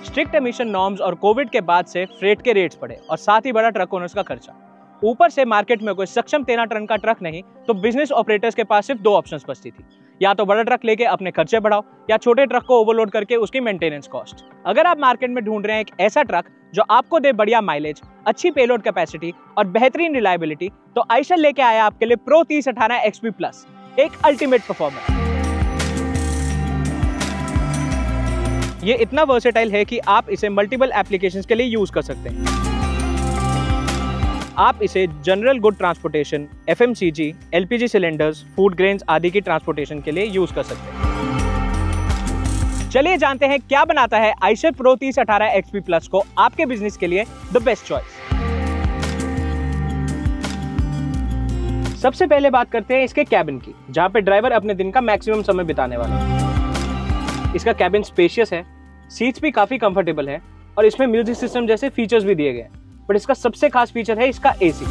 Strict emission norms और Covid के बाद से फ्रेट के रेट्स बढ़े और साथ ही बढ़ा ट्रक ओनर्स का खर्चा। ऊपर से मार्केट में कोई सक्षम 13 टन का ट्रक नहीं, तो बिजनेस ऑपरेटर्स के पास सिर्फ 2 ऑप्शंस बचती थी, या तो बड़ा ट्रक लेके अपने खर्चे बढ़ाओ या छोटे ट्रक को ओवरलोड करके उसकी मेंटेनेंस कॉस्ट। अगर आप मार्केट में ढूंढ रहे हैं एक ऐसा ट्रक जो आपको दे बढ़िया माइलेज, अच्छी पेलोड कैपेसिटी और बेहतरीन रिलायबिलिटी, तो आइशर लेके आया आपके लिए प्रो 3018 XP प्लस, एक अल्टीमेट परफॉर्मेंस। ये इतना वर्सेटाइल है कि आप इसे मल्टीपल एप्लीकेशंस के लिए यूज कर सकते हैं। आप इसे general good transportation, FMCG, LPG cylinders, food grains आदि की ट्रांसपोर्टेशन के लिए यूज कर सकते हैं। चलिए जानते हैं क्या बनाता है आइशर प्रो 3018 XP प्लस को आपके बिजनेस के लिए द बेस्ट चॉइस। सबसे पहले बात करते हैं इसके कैबिन की, जहां पे ड्राइवर अपने दिन का मैक्सिमम समय बिताने वाला है। इसका कैबिन स्पेशियस है, सीट्स भी काफी कंफर्टेबल है और इसमें म्यूजिक सिस्टम जैसे फीचर्स भी दिए गए हैं। बट इसका सबसे खास फीचर है इसका AC।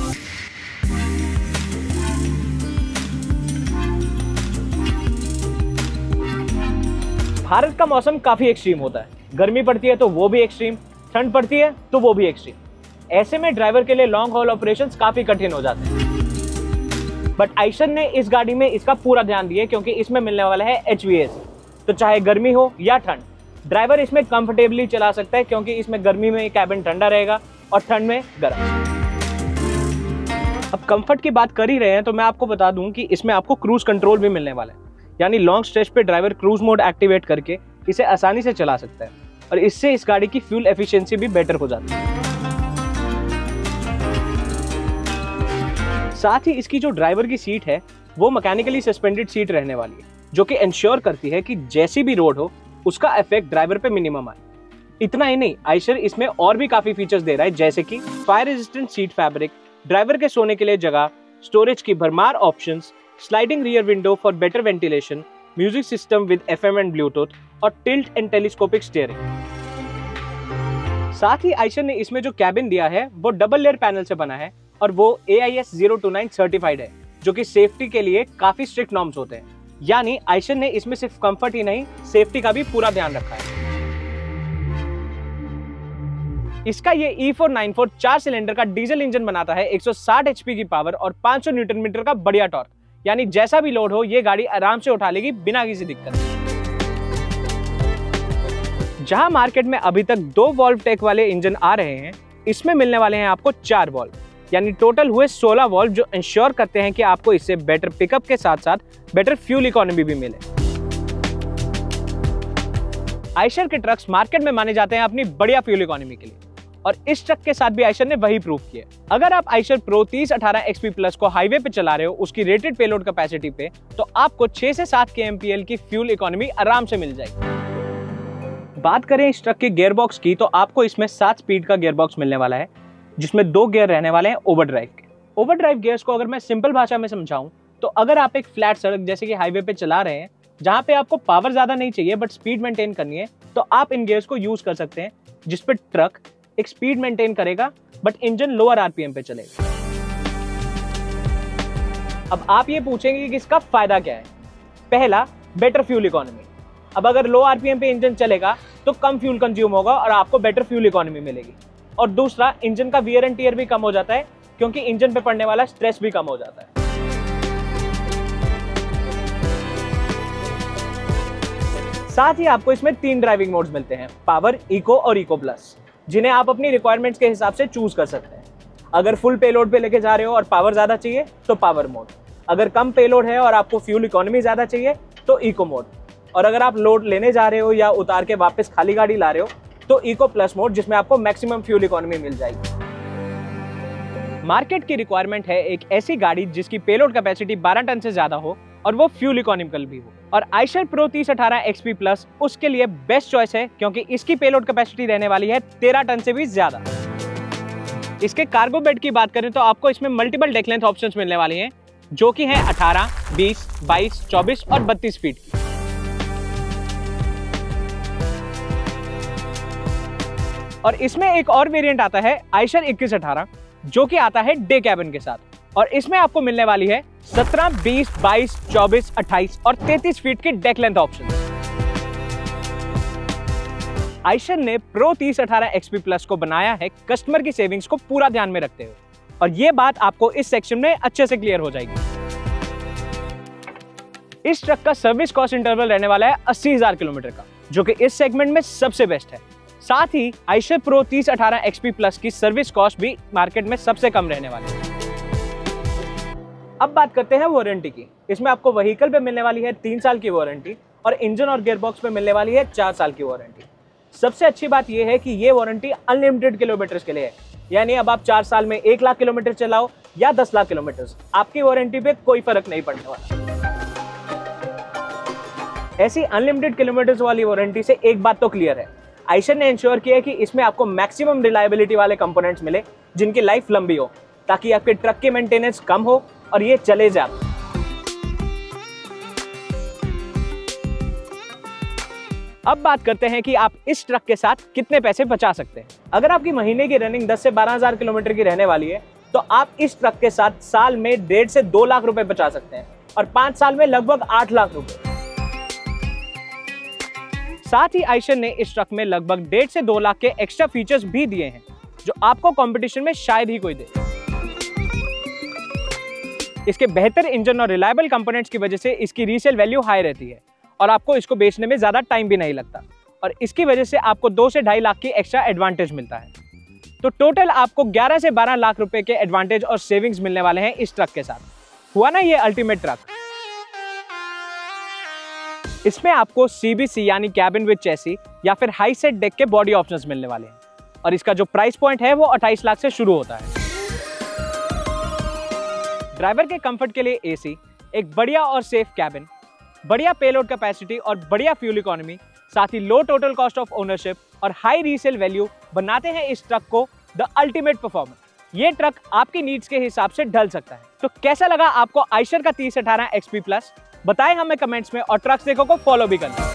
भारत का मौसम काफी एक्सट्रीम होता है, गर्मी पड़ती है तो वो भी एक्सट्रीम, ठंड पड़ती है तो वो भी एक्सट्रीम। ऐसे में ड्राइवर के लिए लॉन्ग हॉल ऑपरेशंस काफी कठिन हो जाते हैं। बट आइशर ने इस गाड़ी में इसका पूरा ध्यान दिया, क्योंकि इसमें मिलने वाला है HVAC, तो चाहे गर्मी हो या ठंड, ड्राइवर इसमें कंफर्टेबली चला सकता है, क्योंकि इसमें गर्मी में कैबिन ठंडा रहेगा और ठंड में गर्म। अब कंफर्ट की बात कर ही रहे हैं तो मैं आपको बता दूं कि इसमें आपको क्रूज कंट्रोल भी मिलने वाला है, यानी लॉन्ग स्ट्रेच पे ड्राइवर क्रूज मोड एक्टिवेट करके इसे आसानी से चला सकता है और इससे इस गाड़ी की फ्यूल एफिशिएंसी भी बेटर हो जाती है। साथ ही इसकी जो ड्राइवर की सीट है वो मैकेनिकली सस्पेंडेड सीट रहने वाली है, जो कि इंश्योर करती है कि जैसी भी रोड हो उसका इफेक्ट ड्राइवर पे मिनिमम आए। इतना ही नहीं, आइशर इसमें और भी काफी फीचर्स दे रहा है, जैसे कि fire resistant seat fabric, driver के सोने के लिए जगह, स्टोरेज की भरमार options, sliding rear window for better ventilation, music system with FM and Bluetooth और टिल्ट एंड टेलीस्कोपिक स्टीयरिंग। साथ ही आइशर ने इसमें जो कैबिन दिया है वो डबल लेयर पैनल से बना है और वो AIS 029 सर्टिफाइड है, जो कि सेफ्टी के लिए काफी स्ट्रिक्ट नॉर्म्स होते हैं। यानी आइशर ने इसमें सिर्फ कंफर्ट ही नहीं, सेफ्टी का भी पूरा ध्यान रखा है। इसका ये E494 4 सिलेंडर का डीजल इंजन बनाता है 160 HP की पावर और 500 न्यूटन मीटर का बढ़िया टॉर्क, यानी जैसा भी लोड हो ये गाड़ी आराम से उठा लेगी बिना किसी दिक्कत। जहां मार्केट में अभी तक 2 वॉल्व टेक वाले इंजन आ रहे हैं, इसमें मिलने वाले हैं आपको 4 वॉल्व, यानी टोटल हुए 16 वॉल्व, जो इंश्योर करते हैं कि आपको इससे बेटर पिकअप के साथ साथ बेटर फ्यूल इकोनॉमी भी मिले। आइशर के ट्रक्स मार्केट में माने जाते हैं अपनी बढ़िया फ्यूल इकोनॉमी के लिए, और इस ट्रक के साथ भी आइशर ने वही प्रूव किया। अगर आप आइशर प्रो 3018 XP प्लस को हाईवे पे चला रहे हो उसकी रेटेड पेलोड कैपेसिटी पे, तो आपको 6 से 7 kmpl की फ्यूल इकोनॉमी आराम से मिल जाएगी। बात करें इस ट्रक के गियर बॉक्स की, तो आपको इसमें 7 स्पीड का गियर बॉक्स मिलने वाला है, जिसमें 2 गियर रहने वाले हैं ओवरड्राइव के। ओवरड्राइव गियर्स को अगर मैं सिंपल भाषा में समझाऊं, तो अगर आप एक फ्लैट सड़क जैसे कि हाईवे पे चला रहे हैं, जहां पे आपको पावर ज्यादा नहीं चाहिए बट स्पीड मेंटेन करनी है, तो आप इन गियर्स को यूज कर सकते हैं, जिसपे ट्रक एक स्पीड मेंटेन करेगा बट इंजन लोअर RPM पे चलेगा। अब आप ये पूछेंगे कि इसका फायदा क्या है। पहला, बेटर फ्यूल इकोनॉमी। अब अगर लो RPM पे इंजन चलेगा तो कम फ्यूल कंज्यूम होगा और आपको बेटर फ्यूल इकोनॉमी मिलेगी। और दूसरा, इंजन का वियर एंड टियर भी कम हो जाता है, क्योंकि इंजन पे पड़ने वाला स्ट्रेस भी कम हो जाता है। साथ ही आपको इसमें 3 ड्राइविंग मोड्स मिलते हैं, पावर, इको और इको प्लस, जिन्हें आप अपनी रिक्वायरमेंट्स के हिसाब से चूज कर सकते हैं। अगर फुल पेलोड पे लेके जा रहे हो और पावर ज्यादा चाहिए तो पावर मोड, अगर कम पेलोड है और आपको फ्यूल इकोनॉमी ज्यादा चाहिए तो इको मोड, और अगर आप लोड लेने जा रहे हो या उतार के वापस खाली गाड़ी ला रहे हो तो इको प्लस मोड, जिसमें आपको मैक्सिमम फ्यूल इकोनॉमी मिल जाएगी। मार्केट की रिक्वायरमेंट है एक ऐसी गाड़ी जिसकी पेलोड कैपेसिटी 12 टन से ज्यादा हो और वो फ्यूल इकोनॉमिकल भी हो, और आइशर प्रो 3018 XP प्लस उसके लिए बेस्ट चॉइस है, क्योंकि इसकी पेलोड कैपेसिटी रहने वाली है 13 टन से भी ज्यादा। इसके कार्गो बेड की बात करें तो आपको इसमें मल्टीपल डेक लेंथ ऑप्शंस मिलने वाली हैं, जो कि हैं 18, 20, 22, 24 और 32 फीट की। और इसमें एक और वेरिएंट आता है आइशर 2118, जो कि आता है डे कैबिन के साथ, और इसमें आपको मिलने वाली है 17, 20, 22, 24, 28 और 33 फीट की डेक लेंथ ऑप्शन। आयशर ने प्रो 3018 XP Plus को बनाया है कस्टमर की सेविंग्स को पूरा ध्यान में रखते हुए, और ये बात आपको इस सेक्शन में अच्छे से क्लियर हो जाएगी। इस ट्रक का सर्विस कॉस्ट इंटरवल रहने वाला है 80,000 किलोमीटर का, जो कि इस सेगमेंट में सबसे बेस्ट है। साथ ही आयशर प्रो 3018 XP Plus की सर्विस कॉस्ट भी मार्केट में सबसे कम रहने वाली है। अब बात करते हैं वारंटी की। इसमें आपको व्हीकल पे मिलने वाली है 3 साल की वारंटी और इंजन और गियरबॉक्स पे मिलने वाली है 4 साल की वारंटी। सबसे अच्छी बात यह है कि ये वारंटी अनलिमिटेड किलोमीटर्स के लिए है, यानी अब आप 4 साल में 1 लाख किलोमीटर चलाओ या 10 लाख किलोमीटर, आपकी वारंटी पे कोई फर्क नहीं पड़ने वाला। ऐसी अनलिमिटेड किलोमीटर्स वाली वारंटी से एक बात तो क्लियर है, आयशर ने इंश्योर किया है कि इसमें आपको मैक्सिमम रिलायबिलिटी वाले कंपोनेंट्स मिले जिनकी लाइफ लंबी हो, ताकि आपके ट्रक की मेंटेनेंस कम हो और ये चले जाए। अब बात करते हैं कि आप इस ट्रक के साथ कितने पैसे बचा सकते हैं। अगर आपकी महीने की रनिंग 10 से 12,000 किलोमीटर की रहने वाली है तो आप इस ट्रक के साथ साल में 1.5 से 2 लाख रुपए बचा सकते हैं और 5 साल में लगभग 8 लाख रुपए। साथ ही आयशर ने इस ट्रक में लगभग 1.5 से 2 लाख के एक्स्ट्रा फीचर्स भी दिए हैं जो आपको कंपटीशन में शायद ही कोई दे। इसके बेहतर इंजन और रिलायबल कंपोनेंट्स की वजह से इसकी रीसेल वैल्यू हाई रहती है और आपको इसको बेचने में ज्यादा टाइम भी नहीं लगता, और इसकी वजह से आपको 2 से 2.5 लाख की एक्स्ट्रा एडवांटेज मिलता है। तो टोटल आपको 11 से 12 लाख रुपए के एडवांटेज और सेविंग्स मिलने वाले हैं इस ट्रक के साथ। हुआ ना ये अल्टीमेट ट्रक। इसमें आपको CBC यानी कैबिन विद चैसी या फिर हाई सेट डेक के बॉडी ऑप्शंस मिलने वाले हैं, और इसका जो प्राइस पॉइंट है वो 28 लाख से शुरू होता है। ड्राइवर के कंफर्ट के लिए AC, एक बढ़िया और सेफ कैबिन, बढ़िया पेलोड कैपेसिटी और बढ़िया फ्यूल इकोनॉमी, साथ ही लो टोटल कॉस्ट ऑफ ओनरशिप और हाई रीसेल वैल्यू बनाते हैं इस ट्रक को द अल्टीमेट परफॉर्मर। ये ट्रक आपकी नीड्स के हिसाब से ढल सकता है। तो कैसा लगा आपको आयशर का 3018 XP Plus? बताएं हमें कमेंट्स में, और ट्रक्स देखो को फॉलो भी करना।